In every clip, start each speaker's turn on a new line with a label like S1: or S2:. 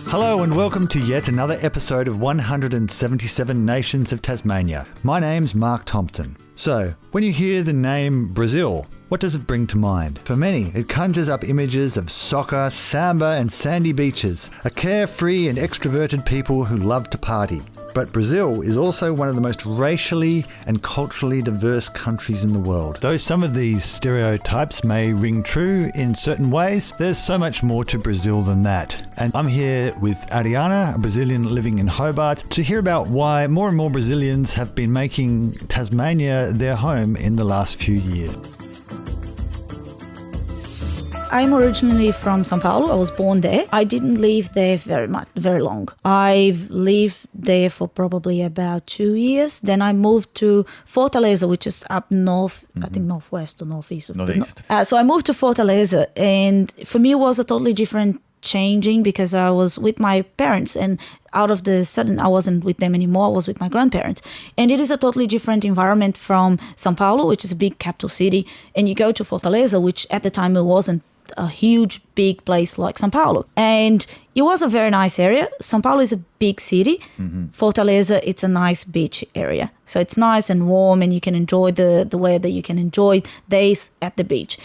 S1: Hello and welcome to yet another episode of 177 Nations of Tasmania. My name's Mark Thompson. So, when you hear the name Brazil, what does it bring to mind? For many, it conjures up images of soccer, samba and sandy beaches, a carefree and extroverted people who love to party. But Brazil is also one of the most racially and culturally diverse countries in the world. Though some of these stereotypes may ring true in certain ways, there's so much more to Brazil than that. And I'm here with Ariana, a Brazilian living in Hobart, to hear about why more and more Brazilians have been making Tasmania their home in the last few years.
S2: I'm originally from São Paulo. I was born there. I didn't live there very long. I've lived there for probably about 2 years. Then I moved to Fortaleza, which is up north, I think northwest or northeast.
S1: Northeast.
S2: So I moved to Fortaleza, and for me it was a totally different changing because I was with my parents, and out of the sudden I wasn't with them anymore. I was with my grandparents, and it is a totally different environment from São Paulo, which is a big capital city, and you go to Fortaleza, which at the time it wasn't a huge big place like São Paulo, and it was a very nice area. São Paulo is a big city. Fortaleza, it's a nice beach area, so it's nice and warm, and you can enjoy the weather. You can enjoy days at the beach.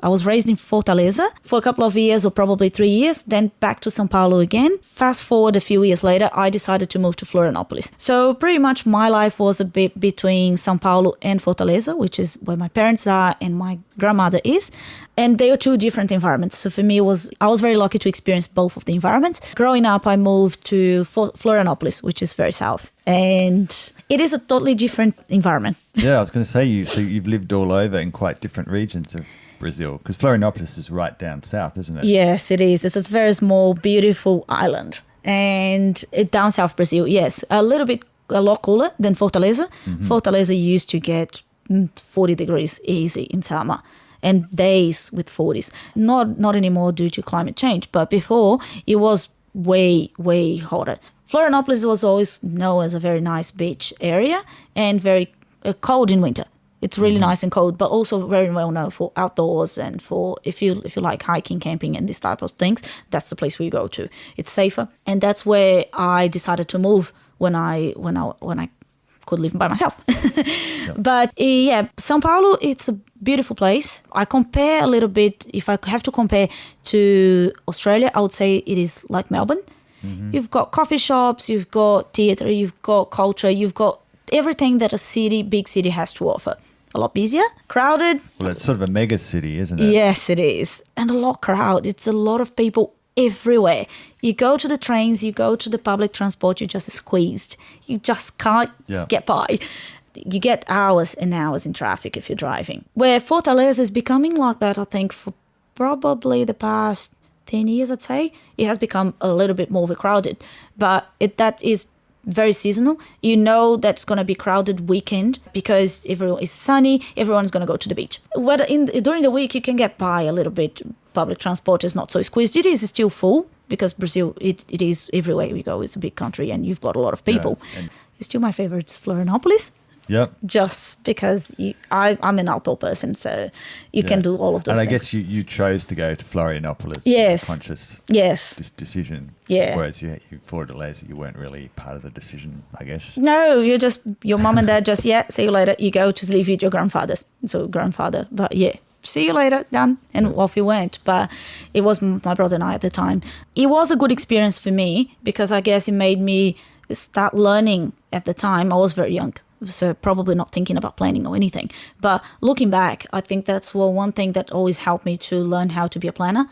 S2: I was raised in Fortaleza for a couple of years, or probably 3 years, then back to São Paulo again. Fast forward a few years later, I decided to move to Florianópolis. So pretty much my life was a bit between São Paulo and Fortaleza, which is where my parents are and my grandmother is. And they are two different environments. So for me, I was very lucky to experience both of the environments. Growing up, I moved to Florianópolis, which is very south. And it is a totally different environment.
S1: Yeah, I was going to say, you've lived all over in quite different regions of Brazil, because Florianópolis is right down south, isn't it?
S2: Yes, it is. It's a very small, beautiful island. And down south Brazil, yes, a lot cooler than Fortaleza. Fortaleza used to get 40 degrees easy in summer, and days with 40s. Not anymore due to climate change, but before it was way, way hotter. Florianópolis was always known as a very nice beach area and very cold in winter. It's really nice and cold, but also very well known for outdoors and for if you like hiking, camping, and this type of things. That's the place where you go to. It's safer, and that's where I decided to move when I could live by myself. Yep. But São Paulo, it's a beautiful place. I compare a little bit. If I have to compare to Australia, I would say it is like Melbourne. You've got coffee shops, you've got theatre, you've got culture, you've got everything that a big city has to offer. A lot busier, crowded. Well,
S1: it's sort of a mega city, isn't it?
S2: Yes, it is. And a lot crowd. It's a lot of people everywhere. You go to the trains, you go to the public transport, you're just squeezed. You just can't get by. You get hours and hours in traffic if you're driving. Where Fortaleza is becoming like that, I think, for probably the past 10 years, I'd say. It has become a little bit more overcrowded. But that is very seasonal. You know that's going to be crowded weekend because everyone is sunny, everyone's going to go to the beach. Whether during the week you can get by a little bit. Public transport is not so squeezed. It is still full because Brazil, it is everywhere you go. It's a big country and you've got a lot of people. Yeah, it's still my favorite is Florianópolis.
S1: Yep.
S2: Just because I'm an outdoor person, so you can do all of those things.
S1: And I guess you chose to go to Florianópolis.
S2: Yes.
S1: Conscious decision.
S2: Yeah.
S1: Whereas you Fortaleza, you weren't really part of the decision, I guess.
S2: No, your mom and dad just, see you later. You go to live with your grandfathers. So grandfather, but see you later, done. And off we went. But it was my brother and I at the time. It was a good experience for me because I guess it made me start learning at the time. I was very young. So probably not thinking about planning or anything. But looking back, I think that's one thing that always helped me to learn how to be a planner.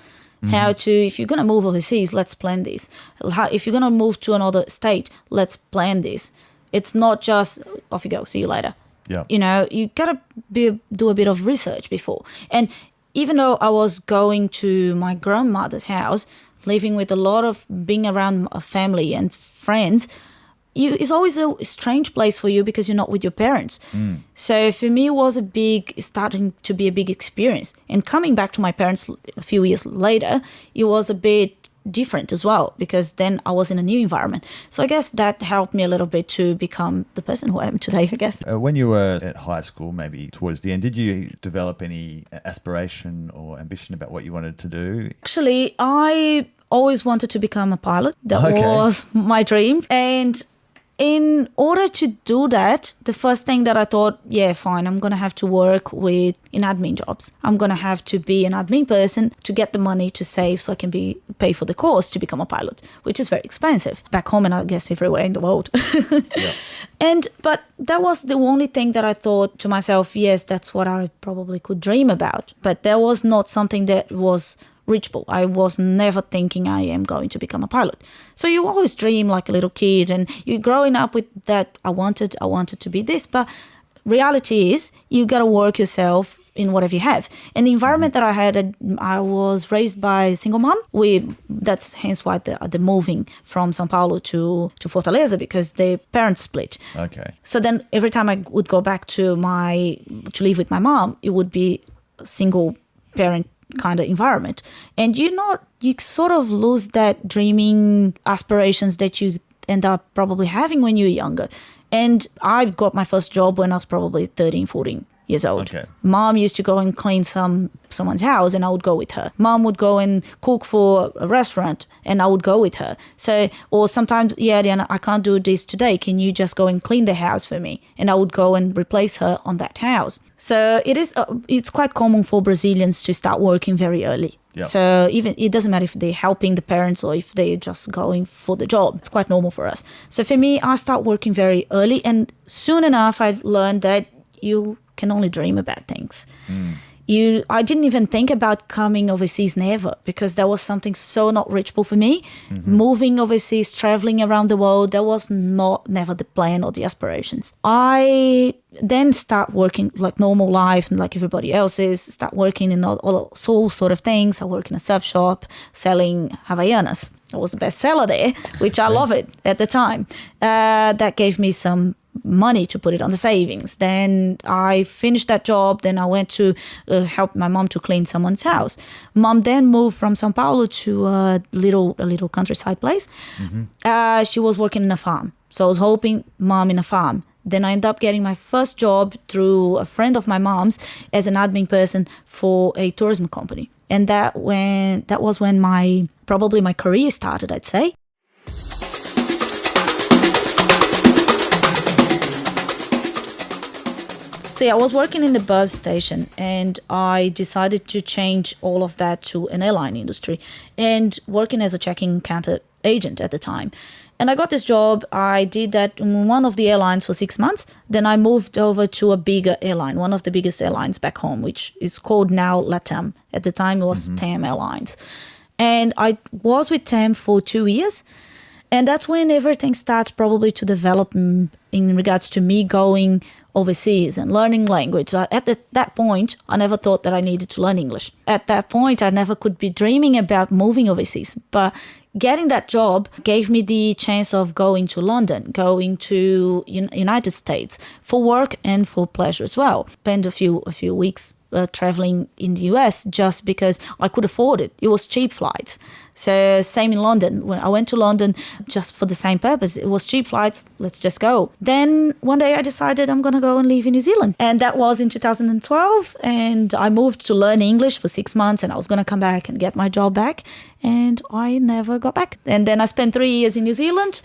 S2: How to, if you're going to move overseas, let's plan this. If you're going to move to another state, let's plan this. It's not just, off you go, see you later.
S1: Yeah.
S2: You got to do a bit of research before. And even though I was going to my grandmother's house, living with a lot of, being around a family and friends, it's always a strange place for you because you're not with your parents. So for me, it was starting to be a big experience. And coming back to my parents a few years later, it was a bit different as well because then I was in a new environment. So I guess that helped me a little bit to become the person who I am today, I guess.
S1: When you were at high school, maybe towards the end, did you develop any aspiration or ambition about what you wanted to do?
S2: Actually, I always wanted to become a pilot. That
S1: Okay.
S2: was my dream. And in order to do that, the first thing that I thought, yeah, fine, I'm going to have to work in admin jobs. I'm going to have to be an admin person to get the money to save so I can pay for the course to become a pilot, which is very expensive back home and I guess everywhere in the world. Yeah. But that was the only thing that I thought to myself, yes, that's what I probably could dream about. But that was not something that was reachable. I was never thinking I am going to become a pilot. So you always dream like a little kid and you're growing up with that, I wanted to be this. But reality is you got to work yourself in whatever you have. And the environment that I had, I was raised by a single mom. That's hence why the moving from São Paulo to Fortaleza, because the parents split.
S1: Okay.
S2: So then every time I would go back to live with my mom, it would be a single parent kind of environment, and you sort of lose that dreaming aspirations that you end up probably having when you're younger. And I got my first job when I was probably 13, 14 years old. Okay. Mom used to go and clean someone's house and I would go with her. Mom would go and cook for a restaurant and I would go with her. So, or sometimes, yeah, Ariana, I can't do this today. Can you just go and clean the house for me? And I would go and replace her on that house. So it's quite common for Brazilians to start working very early. Yep. So even it doesn't matter if they're helping the parents or if they're just going for the job. It's quite normal for us. So for me, I start working very early, and soon enough, I learned that you can only dream about things. I didn't even think about coming overseas, never, because that was something so not reachable for me. Mm-hmm. Moving overseas, traveling around the world, that was never the plan or the aspirations. I then start working like normal life, like everybody else is, start working in all sort of things. I work in a surf shop selling Havaianas. I was the best seller there, which I love it at the time. That gave me some money to put it on the savings. Then I finished that job. Then I went to help my mom to clean someone's house. Mom then moved from São Paulo to a little countryside place. Mm-hmm. She was working in a farm. So I was helping mom in a farm. Then I ended up getting my first job through a friend of my mom's as an admin person for a tourism company. And that was when my career started, I'd say. So yeah, I was working in the bus station and I decided to change all of that to an airline industry and working as a check-in counter agent at the time. And I got this job. I did that in one of the airlines for 6 months. Then I moved over to a bigger airline, one of the biggest airlines back home, which is called now LATAM. At the time, it was TAM Airlines. And I was with TAM for 2 years. And that's when everything starts probably to develop in regards to me going overseas and learning language. At that point, I never thought that I needed to learn English. At that point, I never could be dreaming about moving overseas. But getting that job gave me the chance of going to London, going to United States for work and for pleasure as well. Spend a few weeks traveling in the US just because I could afford it. It was cheap flights. So same in London. When I went to London just for the same purpose, it was cheap flights. Let's just go. Then one day I decided I'm going to go and live in New Zealand. And that was in 2012. And I moved to learn English for 6 months and I was going to come back and get my job back. And I never got back. And then I spent 3 years in New Zealand,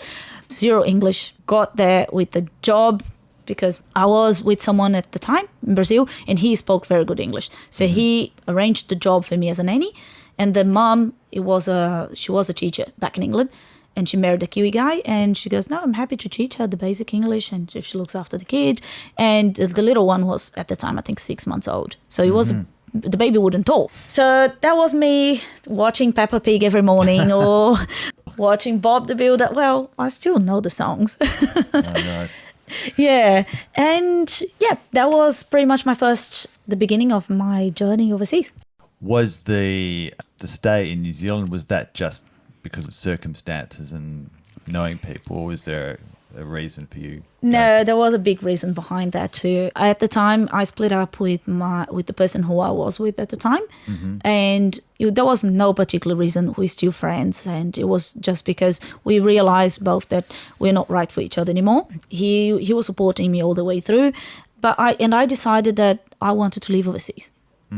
S2: zero English, got there with a job because I was with someone at the time in Brazil and he spoke very good English. So he arranged the job for me as a nanny. And the mom, she was a teacher back in England and she married a Kiwi guy and she goes, no, I'm happy to teach her the basic English and if she looks after the kid. And the little one was at the time, I think 6 months old. So it was the baby wouldn't talk. So that was me watching Peppa Pig every morning or watching Bob the Builder. Well, I still know the songs.
S1: Right.
S2: Yeah. And yeah, that was pretty much the beginning of my journey overseas.
S1: Was the stay in New Zealand, was that just because of circumstances and knowing people, or was there a reason for you?
S2: No, there was a big reason behind that too. At the time, I split up with the person who I was with at the time, and there was no particular reason. We're still friends, and it was just because we realized both that we're not right for each other anymore. He was supporting me all the way through, but I decided that I wanted to live overseas.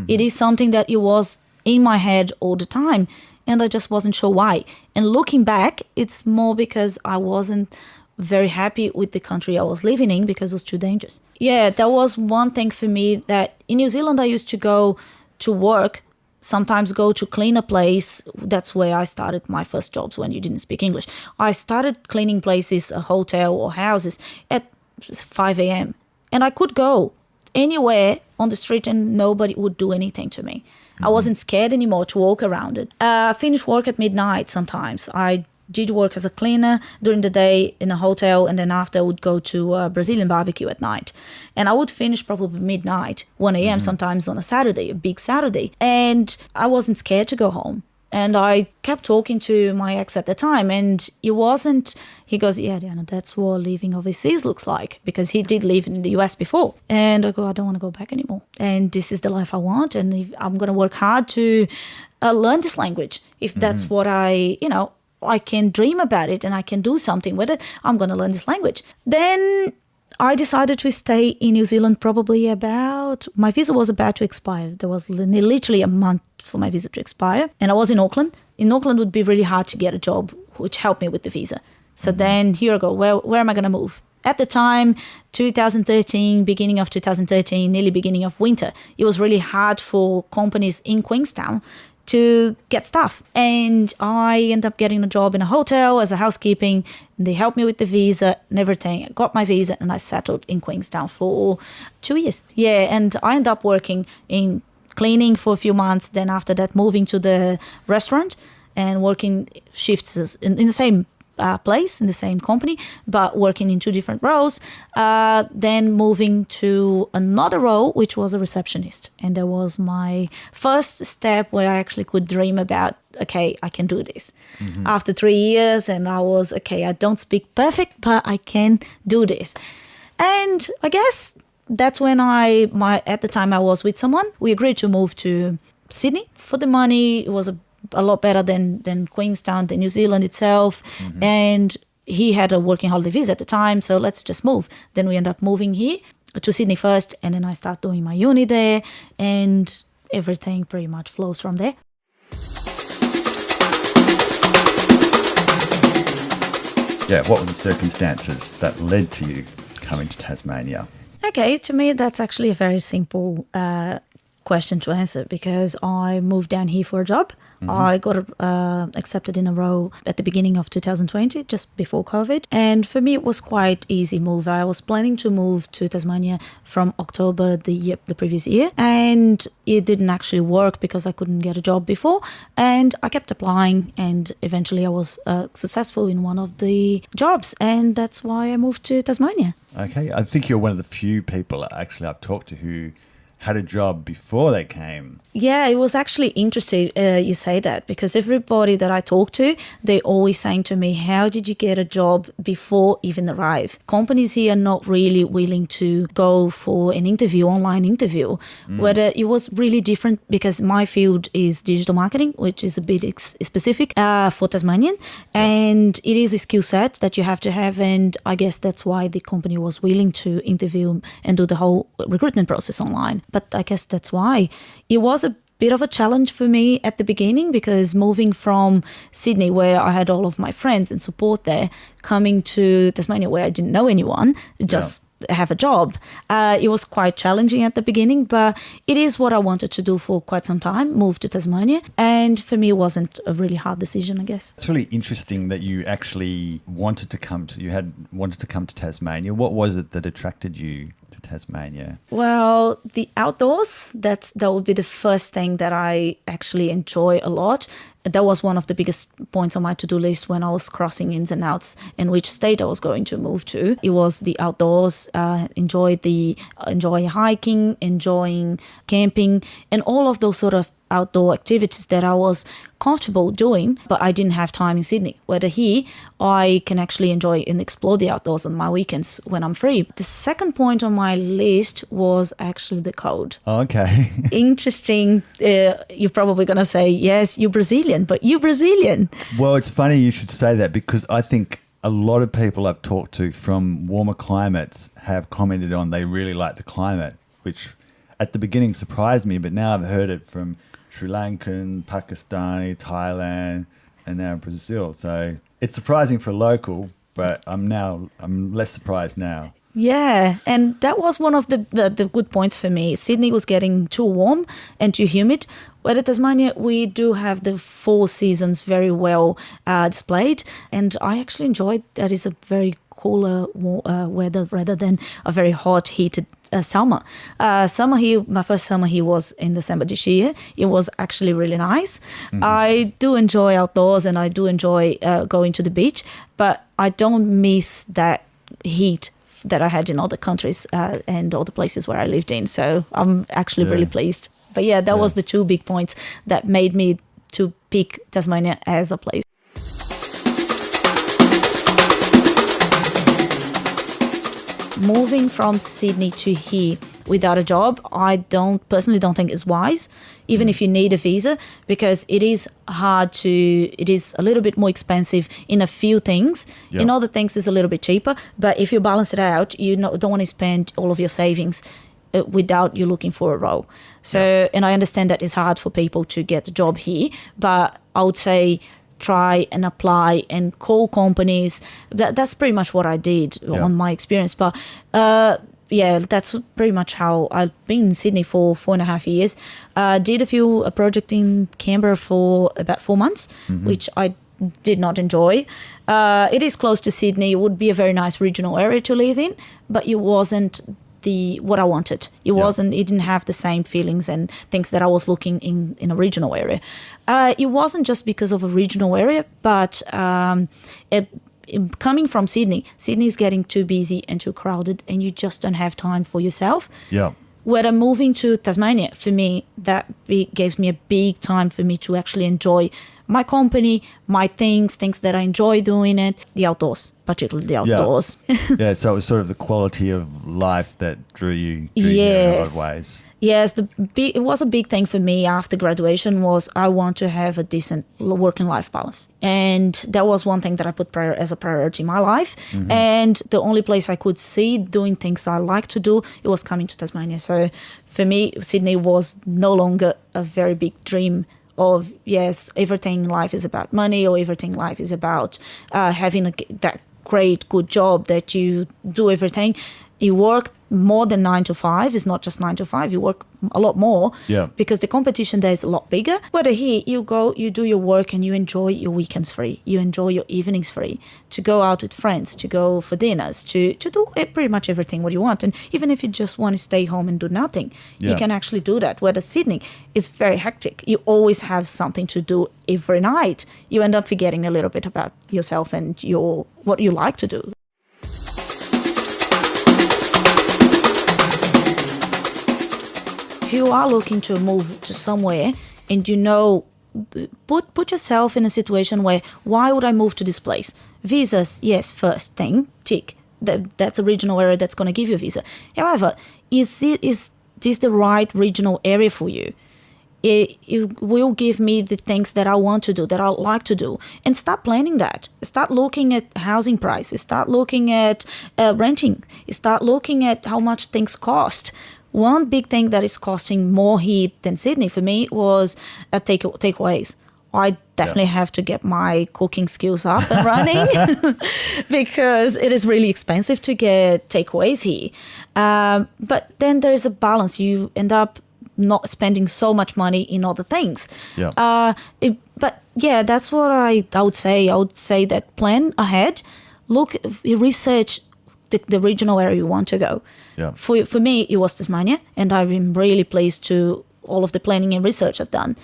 S2: It is something that it was in my head all the time. and I just wasn't sure why. And looking back, it's more because I wasn't very happy with the country I was living in because it was too dangerous. Yeah, that was one thing for me, that in New Zealand I used to go to work, sometimes go to clean a place. That's where I started my first jobs when you didn't speak English. I started cleaning places, a hotel or houses, at 5 a.m. And I could go anywhere on the street and nobody would do anything to me. I wasn't scared anymore to walk around it. Finish work at midnight sometimes. I did work as a cleaner during the day in a hotel, and then after I would go to a Brazilian barbecue at night. And I would finish probably midnight, 1 a.m. sometimes on a Saturday, a big Saturday. And I wasn't scared to go home. And I kept talking to my ex at the time, and he goes, yeah, Ariana, that's what living overseas looks like, because he did live in the US before. And I go, I don't want to go back anymore. And this is the life I want. And if I'm going to work hard to learn this language. If that's what I can dream about it and I can do something with it, I'm going to learn this language. Then I decided to stay in New Zealand my visa was about to expire. There was literally a month for my visa to expire. And I was in Auckland. In Auckland, it would be really hard to get a job, which helped me with the visa. So then here I go, where am I going to move? At the time, 2013, beginning of 2013, nearly beginning of winter, it was really hard for companies in Queenstown to get staff. And I ended up getting a job in a hotel as a housekeeping. And they helped me with the visa and everything. I got my visa and I settled in Queenstown for 2 years. Yeah, and I ended up working in cleaning for a few months. Then after that, moving to the restaurant and working shifts in the same place, in the same company, but working in two different roles. Then moving to another role, which was a receptionist. And that was my first step where I actually could dream about, okay, I can do this. After 3 years, and I was, okay, I don't speak perfect, but I can do this. And I guess that's when at the time I was with someone. We agreed to move to Sydney for the money. It was a lot better than Queenstown, than New Zealand itself. And he had a working holiday visa at the time, so let's just move. Then we end up moving here to Sydney first, and then I start doing my uni there, and everything pretty much flows from there.
S1: Yeah, what were the circumstances that led to you coming to Tasmania?
S2: Okay, to me that's actually a very simple question to answer, because I moved down here for a job. I got accepted in a role at the beginning of 2020, just before COVID. And for me, it was quite easy move. I was planning to move to Tasmania from October the previous year, and it didn't actually work because I couldn't get a job before. And I kept applying, and eventually I was successful in one of the jobs, and that's why I moved to Tasmania.
S1: Okay, I think you're one of the few people actually I've talked to who had a job before they came.
S2: Yeah, it was actually interesting you say that, because everybody that I talk to, they always saying to me, how did you get a job before even arrive? Companies here are not really willing to go for an interview, online interview. Whether it was really different, because my field is digital marketing, which is a bit specific for Tasmanian, and it is a skill set that you have to have, and I guess that's why the company was willing to interview and do the whole recruitment process online. But I guess that's why it was a bit of a challenge for me at the beginning, because moving from Sydney, where I had all of my friends and support there, coming to Tasmania, where I didn't know anyone, just have a job. It was quite challenging at the beginning, but it is what I wanted to do for quite some time, move to Tasmania. And for me, it wasn't a really hard decision, I guess.
S1: It's really interesting that you actually wanted to come to Tasmania. What was it that attracted you to Tasmania?
S2: Well, the outdoors, that would be the first thing that I actually enjoy a lot. That was one of the biggest points on my to-do list when I was crossing ins and outs in which state I was going to move to. It was the outdoors, enjoy hiking, enjoying camping, and all of those sort of outdoor activities that I was comfortable doing, but I didn't have time in Sydney. Whether here, I can actually enjoy and explore the outdoors on my weekends when I'm free. The second point on my list was actually the cold.
S1: Oh, okay.
S2: Interesting. You're probably going to say, yes, you're Brazilian, but you're Brazilian.
S1: Well, it's funny you should say that, because I think a lot of people I've talked to from warmer climates have commented on they really like the climate, which at the beginning surprised me, but now I've heard it from Sri Lankan, Pakistani, Thailand, and now Brazil. So it's surprising for a local, but I'm less surprised now.
S2: Yeah, and that was one of the good points for me. Sydney was getting too warm and too humid. Where at Tasmania, we do have the 4 seasons very well displayed, and I actually enjoyed that. Is a very cooler weather rather than a very hot, heated summer. Summer here, my first summer here was in December this year. It was actually really nice. Mm-hmm. I do enjoy outdoors and I do enjoy going to the beach, but I don't miss that heat that I had in other countries and all the places where I lived in. So I'm actually really pleased. But yeah, that was the 2 big points that made me to pick Tasmania as a place. Moving from Sydney to here without a job, I personally don't think is wise, even if you need a visa, because it is a little bit more expensive in a few things. Yeah. In other things, it's a little bit cheaper. But if you balance it out, you don't want to spend all of your savings without you looking for a role. So, and I understand that it's hard for people to get a job here, but I would say try and apply and call companies. That's pretty much what I did on my experience. But that's pretty much how I've been in Sydney for 4.5 years. Did a project in Canberra for about 4 months, which I did not enjoy. It is close to Sydney. It would be a very nice regional area to live in, but it wasn't what I wanted. It didn't have the same feelings and things that I was looking in a regional area. It wasn't just because of a regional area, but coming from Sydney is getting too busy and too crowded, and you just don't have time for yourself. Yeah. Where I'm moving to Tasmania, for me, that gives me a big time for me to actually enjoy my company, my things that I enjoy doing it, the outdoors, particularly the outdoors.
S1: Yeah, so it was sort of the quality of life that drew you in a lot of ways.
S2: Yes, it was a big thing for me after graduation was I want to have a decent working life balance. And that was one thing that I put as a priority in my life. Mm-hmm. And the only place I could see doing things I like to do, it was coming to Tasmania. So for me, Sydney was no longer a very big dream of, yes, everything in life is about money, or everything in life is about having that great, good job that you do everything. You work more than 9 to 5. It's not just 9 to 5. You work a lot more because the competition there is a lot bigger. Whether here you go, you do your work and you enjoy your weekends free. You enjoy your evenings free, to go out with friends, to go for dinners, to do pretty much everything what you want. And even if you just want to stay home and do nothing, you can actually do that. Whereas Sydney is very hectic. You always have something to do every night. You end up forgetting a little bit about yourself and what you like to do. If you are looking to move to somewhere and put yourself in a situation where, why would I move to this place? Visas, yes, first thing, tick. That's a regional area that's going to give you a visa. However, is this the right regional area for you? It will give me the things that I want to do, that I like to do. And start planning that. Start looking at housing prices. Start looking at renting. Start looking at how much things cost. One big thing that is costing more here than Sydney for me was takeaways. I definitely have to get my cooking skills up and running because it is really expensive to get takeaways here. But then there is a balance. You end up not spending so much money in other things. Yeah. But yeah, that's what I would say. I would say that plan ahead, research the regional area you want to go. Yeah. For me, it was Tasmania, and I've been really pleased to all of the planning and research I've done.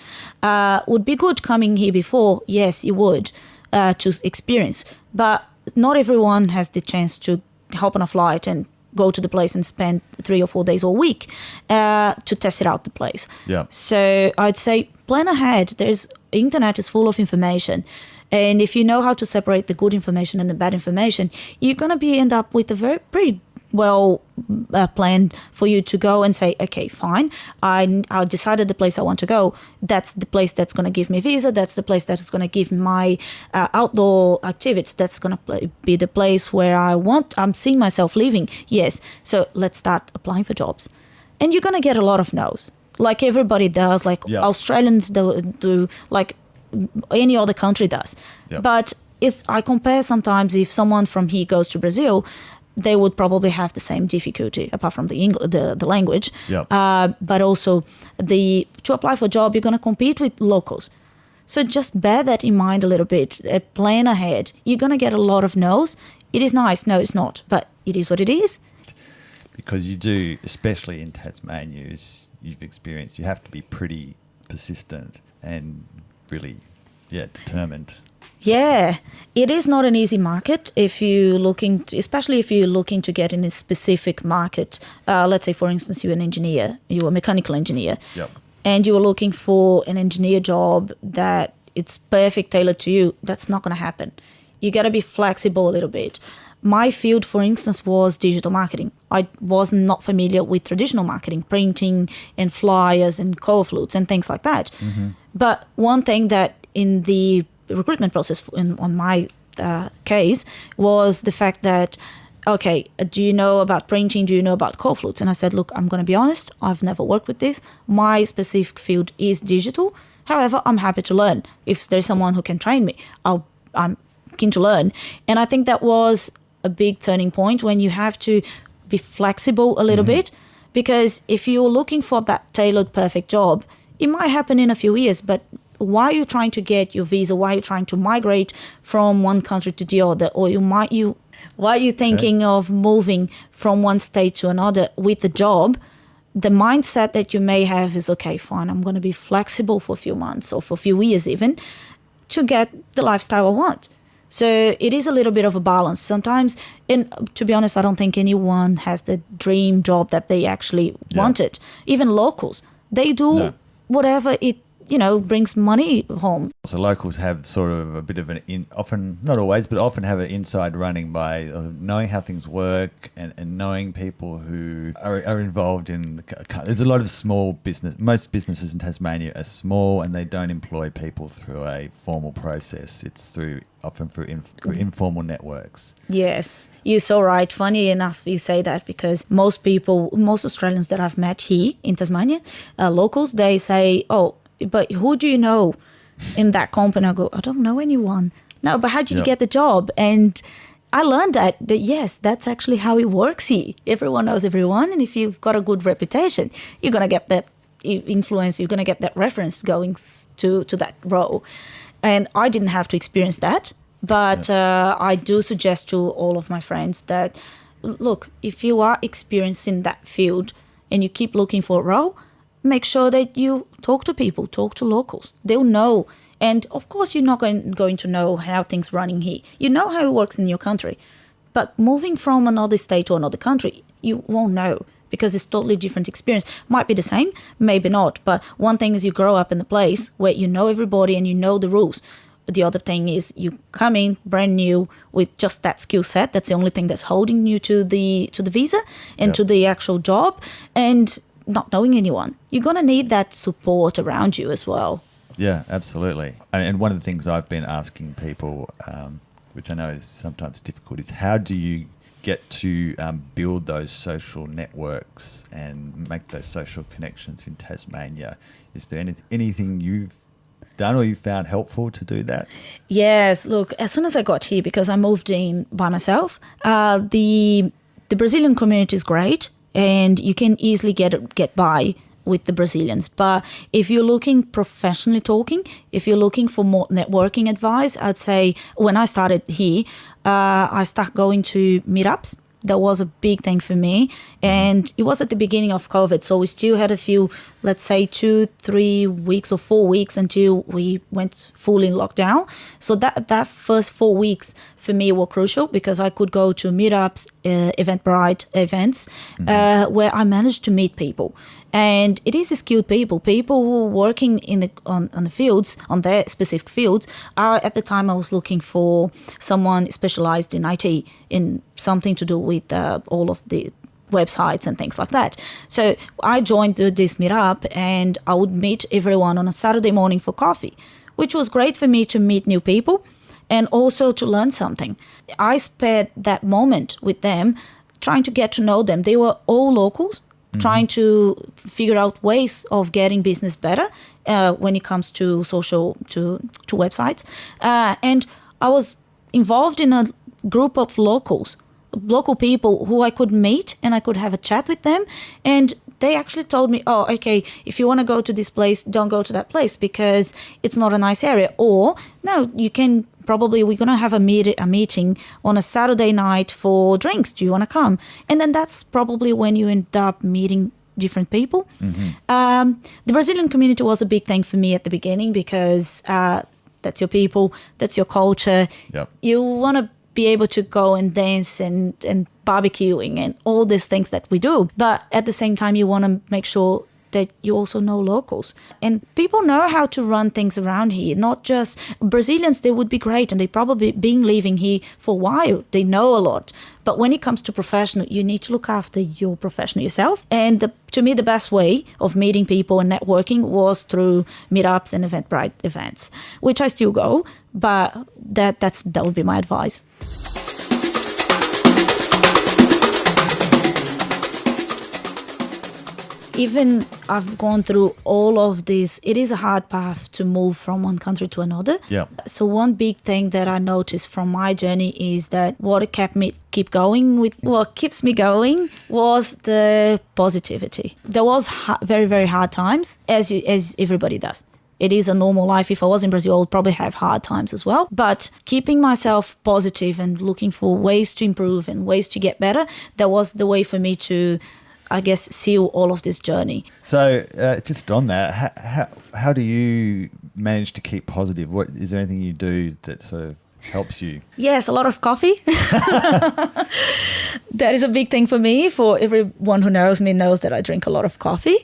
S2: Would be good coming here before? Yes, it would, to experience. But not everyone has the chance to hop on a flight and go to the place and spend 3 or 4 days a week to test it out the place. Yeah. So I'd say plan ahead. Internet is full of information. And if you know how to separate the good information and the bad information, you're going to end up with a pretty well planned for you to go and say, okay, fine, I decided the place I want to go. That's the place that's going to give me a visa. That's the place that's going to give my outdoor activities. That's going to be the place where I'm seeing myself living. Yes. So let's start applying for jobs. And you're going to get a lot of no's. like everybody does, like
S3: Yeah.
S2: Australians do, like any other country does.
S3: Yeah.
S2: But I compare sometimes if someone from here goes to Brazil, they would probably have the same difficulty, apart from the language.
S3: Yeah.
S2: But also to apply for a job, you're going to compete with locals. So just bear that in mind a little bit. Plan ahead. You're going to get a lot of no's. It is nice. No, it's not. But it is what it is.
S3: Because you do, especially in Tasmania, as you've experienced, you have to be pretty persistent and really, determined.
S2: Yeah, it is not an easy market if you're especially if you're looking to get in a specific market. Let's say, for instance, you're an engineer, you're a mechanical engineer,
S3: Yep.
S2: and you're looking for an engineer job that it's perfect tailored to you. That's not going to happen. You got to be flexible a little bit. My field, for instance, was digital marketing. I was not familiar with traditional marketing, printing and flyers and call flutes and things like that.
S3: Mm-hmm.
S2: But one thing that in the recruitment process on my case was the fact that, okay, do you know about printing? Do you know about call flutes? And I said, look, I'm going to be honest. I've never worked with this. My specific field is digital. However, I'm happy to learn. If there's someone who can train me, I'm keen to learn. And I think that was a big turning point when you have to be flexible a little bit, because if you're looking for that tailored perfect job, it might happen in a few years, but why are you trying to get your visa? Why are you trying to migrate from one country to the other? Or why are you thinking of moving from one state to another with the job? The mindset that you may have is, okay, fine, I'm going to be flexible for a few months or for a few years even to get the lifestyle I want. So it is a little bit of a balance sometimes. And to be honest, I don't think anyone has the dream job that they actually wanted. Even locals, they do whatever it brings money home.
S3: So locals have sort of a bit of often, not always, but often have an inside running by knowing how things work and knowing people who are involved in there's a lot of small business. Most businesses in Tasmania are small and they don't employ people through a formal process. It's often through informal networks.
S2: Yes, you're so right. Funny enough you say that, because most Australians that I've met here in Tasmania, locals, they say, oh, but who do you know in that company? I go, I don't know anyone. No, but how did you get the job? And I learned that yes, that's actually how it works here. Everyone knows everyone. And if you've got a good reputation, you're going to get that influence. You're going to get that reference going to that role. And I didn't have to experience that. But I do suggest to all of my friends that, look, if you are experiencing that field and you keep looking for a role, make sure that you talk to people, talk to locals. They'll know. And of course, you're not going to know how things running here. You know how it works in your country. But moving from another state to another country, you won't know, because it's totally different experience. Might be the same, maybe not. But one thing is you grow up in a place where you know everybody and you know the rules. The other thing is you come in brand new with just that skill set. That's the only thing that's holding you to the visa and to the actual job. And not knowing anyone, you're going to need that support around you as well.
S3: Yeah, absolutely. And one of the things I've been asking people, which I know is sometimes difficult, is how do you get to build those social networks and make those social connections in Tasmania? Is there anything you've done or you found helpful to do that?
S2: Yes, look, as soon as I got here, because I moved in by myself, the Brazilian community is great. And you can easily get by with the Brazilians. But if you're looking professionally talking, if you're looking for more networking advice, I'd say when I started here, I started going to meetups. That was a big thing for me. And it was at the beginning of COVID. So we still had a few, let's say 2-3 weeks or 4 weeks until we went fully in lockdown. So that first 4 weeks for me were crucial, because I could go to meetups, Eventbrite events, where I managed to meet people. And it is skilled people who are working on the fields, on their specific fields. At the time, I was looking for someone specialized in IT, in something to do with all of the websites and things like that. So I joined this meetup, and I would meet everyone on a Saturday morning for coffee, which was great for me to meet new people and also to learn something. I spent that moment with them trying to get to know them. They were all locals. trying to figure out ways of getting business better when it comes to to websites. And I was involved in a group of local people who I could meet and I could have a chat with them. And they actually told me, oh, okay, if you want to go to this place, don't go to that place because it's not a nice area. Or, no, you can probably, we're going to have a meeting on a Saturday night for drinks. Do you want to come? And then that's probably when you end up meeting different people. The Brazilian community was a big thing for me at the beginning because that's your people, that's your culture.
S3: Yep.
S2: You want to be able to go and dance and barbecuing and all these things that we do. But at the same time, you want to make sure that you also know locals. And people know how to run things around here, not just Brazilians. They would be great and they probably been living here for a while. They know a lot. But when it comes to professional, you need to look after your professional yourself. And to me, the best way of meeting people and networking was through meetups and Eventbrite events, which I still go. But that would be my advice. Even I've gone through all of this, it is a hard path to move from one country to another.
S3: Yeah.
S2: So one big thing that I noticed from my journey is that what keeps me going was the positivity. There was very, very hard times, as everybody does. It is a normal life. If I was in Brazil, I would probably have hard times as well. But keeping myself positive and looking for ways to improve and ways to get better, that was the way for me to, I guess, seal all of this journey.
S3: So just on that, how do you manage to keep positive? What is there anything you do that sort of helps you?
S2: Yes, a lot of coffee. That is a big thing for me. For everyone who knows me knows that I drink a lot of coffee.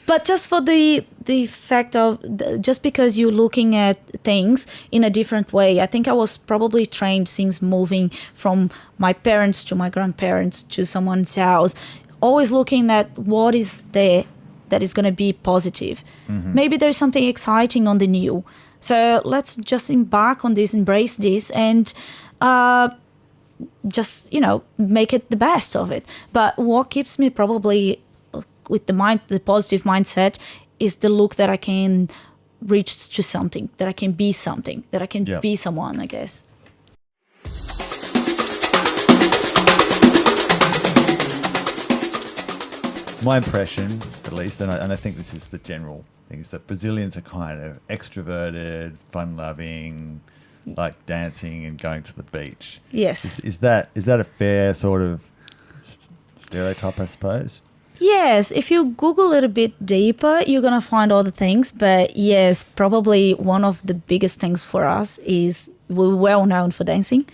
S2: But just for the fact of just because you're looking at things in a different way, I think I was probably trained since moving from my parents to my grandparents to someone's house, always looking at what is there that is going to be positive. Maybe there's something exciting on the new. So let's just embark on this, embrace this, and just, make it the best of it. But what keeps me probably with the positive mindset is the look that I can reach to something, that I can be something, that I can be someone, I guess.
S3: My impression, at least, and I think this is the general thing, is that Brazilians are kind of extroverted, fun-loving, like dancing and going to the beach.
S2: Yes.
S3: Is that a fair sort of stereotype, I suppose?
S2: Yes, if you Google it a bit deeper, you're going to find all the things. But yes, probably one of the biggest things for us is we're well known for dancing.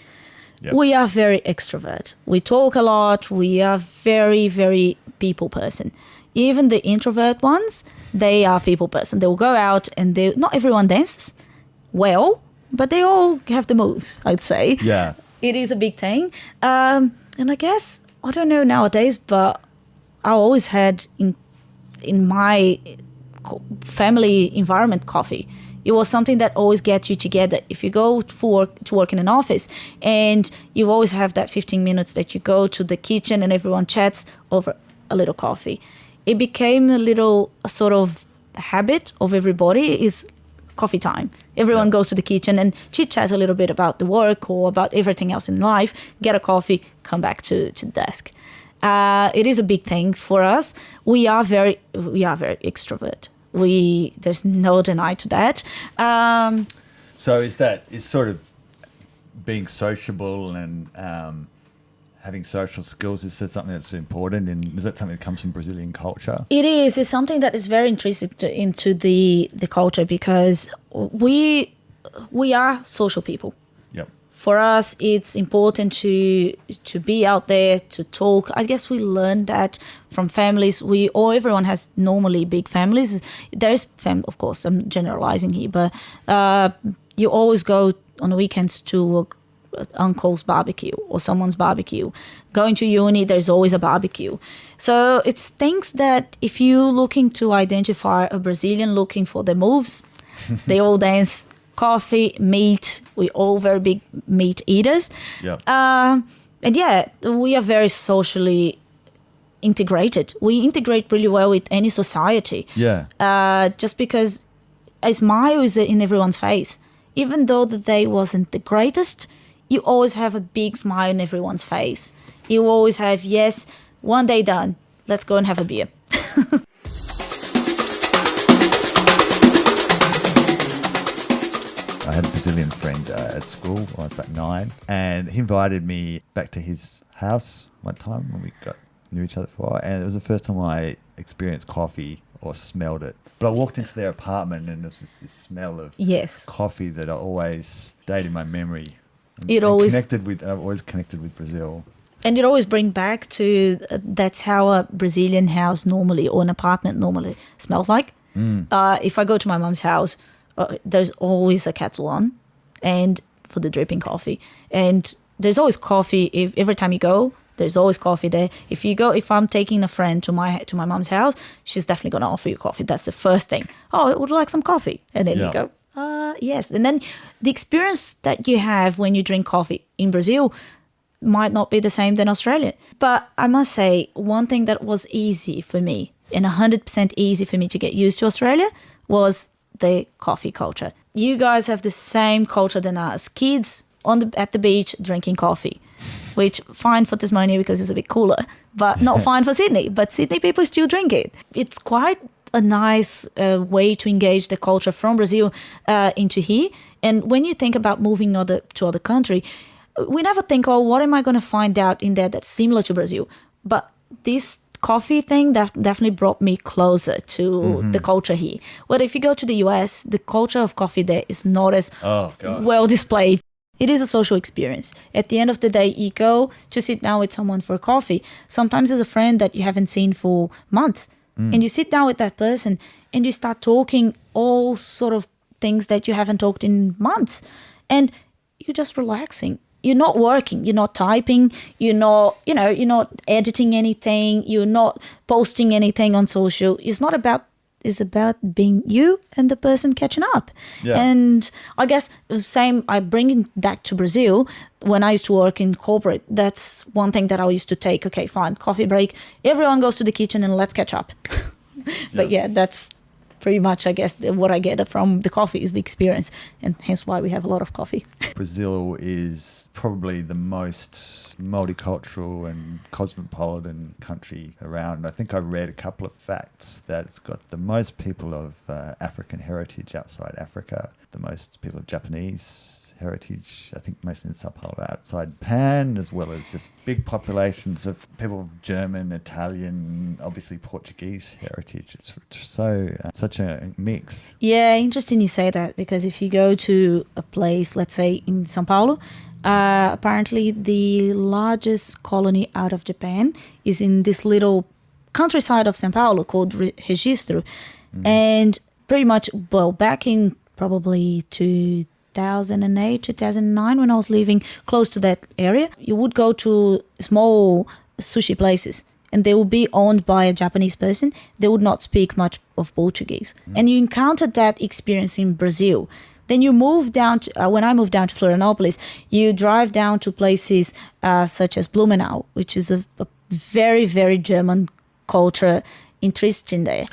S2: Yep. We are very extrovert. We talk a lot. We are very, very people person. Even the introvert ones, they are people person. They will go out and not everyone dances well, but they all have the moves, I'd say.
S3: Yeah.
S2: It is a big thing. And I guess, I don't know nowadays, but I always had in my family environment coffee. It was something that always gets you together. If you go to work in an office and you always have that 15 minutes that you go to the kitchen and everyone chats over a little coffee. It became a sort of habit of everybody is coffee time. Everyone goes to the kitchen and chit-chat a little bit about the work or about everything else in life, get a coffee, come back to the desk. It is a big thing for us. We are very extrovert. There's no deny to that.
S3: So is sort of being sociable and having social skills, is that something that's important, and is that something that comes from Brazilian culture?
S2: It is. It's something that is very intrinsic into the culture because we are social people.
S3: Yep.
S2: For us, it's important to be out there, to talk. I guess we learned that from families. Everyone has normally big families. There's of course, I'm generalizing here, but you always go on the weekends to uncle's barbecue or someone's barbecue. Going to uni, there's always a barbecue. So it's things that if you're looking to identify a Brazilian looking for the moves, they all dance. Coffee, meat, we all very big meat eaters.
S3: Yeah.
S2: And we are very socially integrated. We integrate really well with any society.
S3: Yeah.
S2: Just because a smile is in everyone's face. Even though the day wasn't the greatest, you always have a big smile on everyone's face. You always have, yes, one day done. Let's go and have a beer.
S3: I had a Brazilian friend at school when I was about 9, and he invited me back to his house one time when we knew each other for a while, and it was the first time I experienced coffee or smelled it. But I walked into their apartment and there was this smell of coffee that I always stayed in my memory. I've always connected with Brazil.
S2: And it always brings back to that's how a Brazilian house normally, or an apartment normally smells like. If I go to my mum's house, there's always a kettle on, and for the dripping coffee, and there's always coffee. Every time you go, there's always coffee there. If I'm taking a friend to my mum's house, she's definitely gonna offer you coffee. That's the first thing. Oh, would you like some coffee? And then you go, yes. And then the experience that you have when you drink coffee in Brazil might not be the same than Australia. But I must say, one thing that was easy for me, and 100% easy for me to get used to Australia, was the coffee culture. You guys have the same culture than us. Kids at the beach drinking coffee, which fine for Tasmania because it's a bit cooler, but not fine for Sydney. But Sydney people still drink it. It's quite a nice way to engage the culture from Brazil into here. And when you think about moving to other country, we never think, oh, what am I going to find out in there that's similar to Brazil? But this coffee thing that definitely brought me closer to the culture here. But if you go to the US, the culture of coffee there is not as well displayed. It is a social experience. At the end of the day, you go to sit down with someone for coffee. Sometimes it's a friend that you haven't seen for months. And you sit down with that person and you start talking all sort of things that you haven't talked in months. And you're just relaxing. You're not working, you're not typing, you're not editing anything, you're not posting anything on social. It's about being you and the person catching up.
S3: Yeah.
S2: And I guess the same, I bring that to Brazil. When I used to work in corporate, that's one thing that I used to take. Okay, fine, coffee break. Everyone goes to the kitchen and let's catch up. But yeah, that's pretty much, I guess, what I get from the coffee is the experience, and hence why we have a lot of coffee.
S3: Brazil is probably the most multicultural and cosmopolitan country around. I think I read a couple of facts that it's got the most people of African heritage outside Africa, the most people of Japanese heritage, I think mostly in Sao Paulo, outside Japan, as well as just big populations of people of German, Italian, obviously Portuguese heritage. It's such a mix.
S2: Yeah, interesting you say that, because if you go to a place, let's say in Sao Paulo, apparently the largest colony out of Japan is in this little countryside of Sao Paulo called Registro. And pretty much, well, back in probably 2008, 2009, when I was living close to that area, you would go to small sushi places and they would be owned by a Japanese person. They would not speak much of Portuguese. And you encountered that experience in Brazil. Then you move down to, when I moved down to Florianopolis, you drive down to places such as Blumenau, which is a very, very German culture interesting there.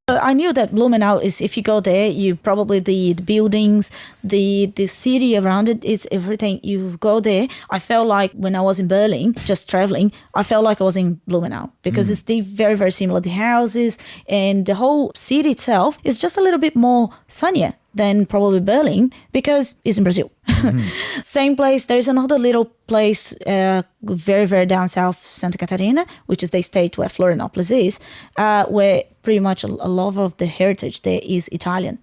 S2: I knew that Blumenau is, if you go there, you probably the buildings, the city around it, it's everything. You go there. I felt like when I was in Berlin, just traveling, I felt like I was in Blumenau because it's very, very similar. The houses and the whole city itself is just a little bit more sunnier than probably Berlin because it's in Brazil. Same place. There's another little place very, very down south, Santa Catarina, which is the state where Florianopolis is, where pretty much a lot of the heritage there is Italian.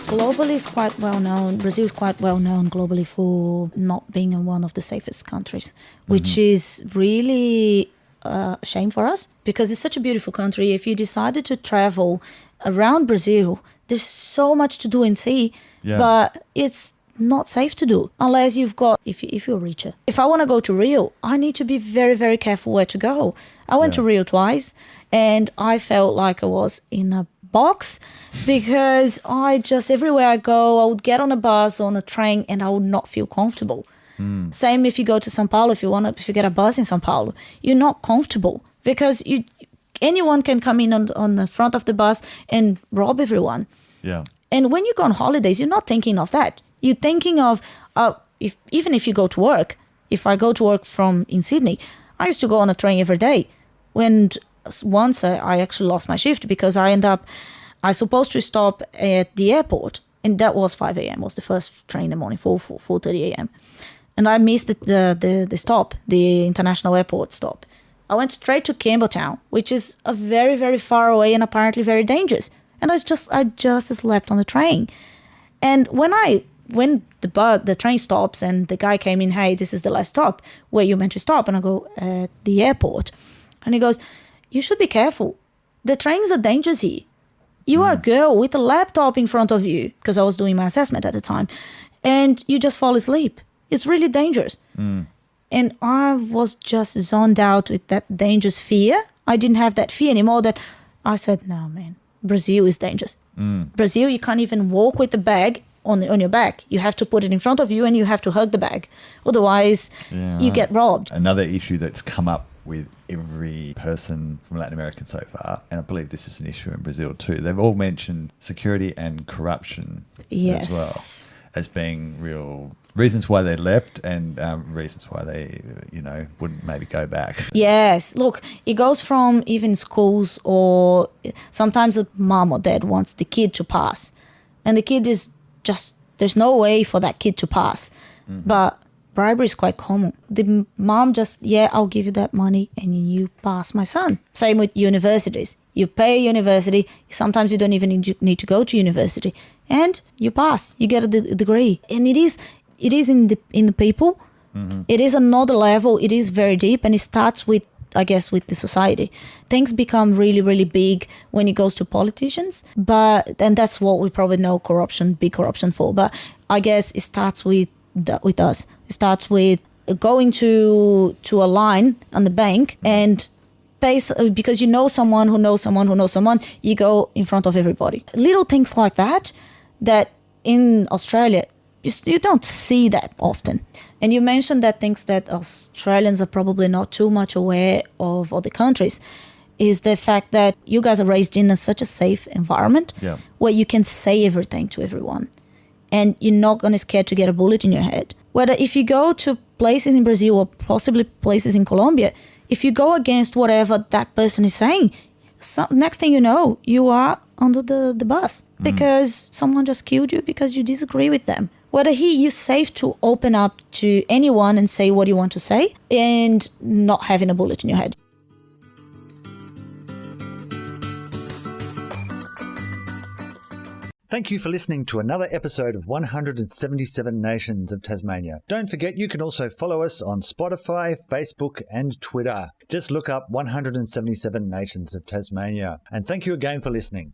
S2: Globally, is quite well known. Brazil is quite well known globally for not being one of the safest countries, which is really a shame for us because it's such a beautiful country. If you decided to travel around Brazil, there's so much to do and see, but it's not safe to do unless you've got, if you're richer. If I want to go to Rio, I need to be very, very careful where to go. I went to Rio twice and I felt like I was in a box because everywhere I go, I would get on a bus or on a train and I would not feel comfortable. Same if you go to São Paulo, if you get a bus in São Paulo, you're not comfortable because anyone can come in on the front of the bus and rob everyone.
S3: Yeah.
S2: And when you go on holidays, you're not thinking of that. You're thinking of, even if you go to work, if I go to work in Sydney, I used to go on a train every day. When once I actually lost my shift because I was supposed to stop at the airport, and that was 5 a.m. was the first train in the morning, 4:30 a.m. And I missed the stop, the international airport stop. I went straight to Campbelltown, which is a very, very far away and apparently very dangerous. And I just slept on the train. And when the train stops and the guy came in, hey, this is the last stop, where you meant to stop? And I go, at the airport. And he goes, you should be careful. The trains are dangerous here. You are a girl with a laptop in front of you, because I was doing my assessment at the time, and you just fall asleep. It's really dangerous. And I was just zoned out with that dangerous fear. I didn't have that fear anymore. That I said, no, man, Brazil is dangerous. Brazil, you can't even walk with the bag on your back. You have to put it in front of you and you have to hug the bag. Otherwise, you get robbed.
S3: Another issue that's come up with every person from Latin America so far, and I believe this is an issue in Brazil too, they've all mentioned security and corruption as well as being real reasons why they left and reasons why they, wouldn't maybe go back.
S2: Yes. Look, it goes from even schools, or sometimes a mom or dad wants the kid to pass. And the kid is just, there's no way for that kid to pass. But bribery is quite common. The mom just, I'll give you that money and you pass my son. Same with universities. You pay university. Sometimes you don't even need to go to university. And you pass. You get a degree. And it is in the people. It is another level. It is very deep. And it starts with, I guess, with the society. Things become really, really big when it goes to politicians. And that's what we probably know big corruption for. But I guess it starts with us. It starts with going to a line on the bank and because you know someone who knows someone who knows someone, you go in front of everybody. Little things like that in Australia, you don't see that often. And you mentioned that things that Australians are probably not too much aware of other countries is the fact that you guys are raised in such a safe environment where you can say everything to everyone. And you're not going to scared to get a bullet in your head. Whether if you go to places in Brazil or possibly places in Colombia, if you go against whatever that person is saying, next thing you know, you are under the bus because someone just killed you because you disagree with them. Whether you're safe to open up to anyone and say what you want to say and not having a bullet in your head.
S1: Thank you for listening to another episode of 177 Nations of Tasmania. Don't forget you can also follow us on Spotify, Facebook and Twitter. Just look up 177 Nations of Tasmania. And thank you again for listening.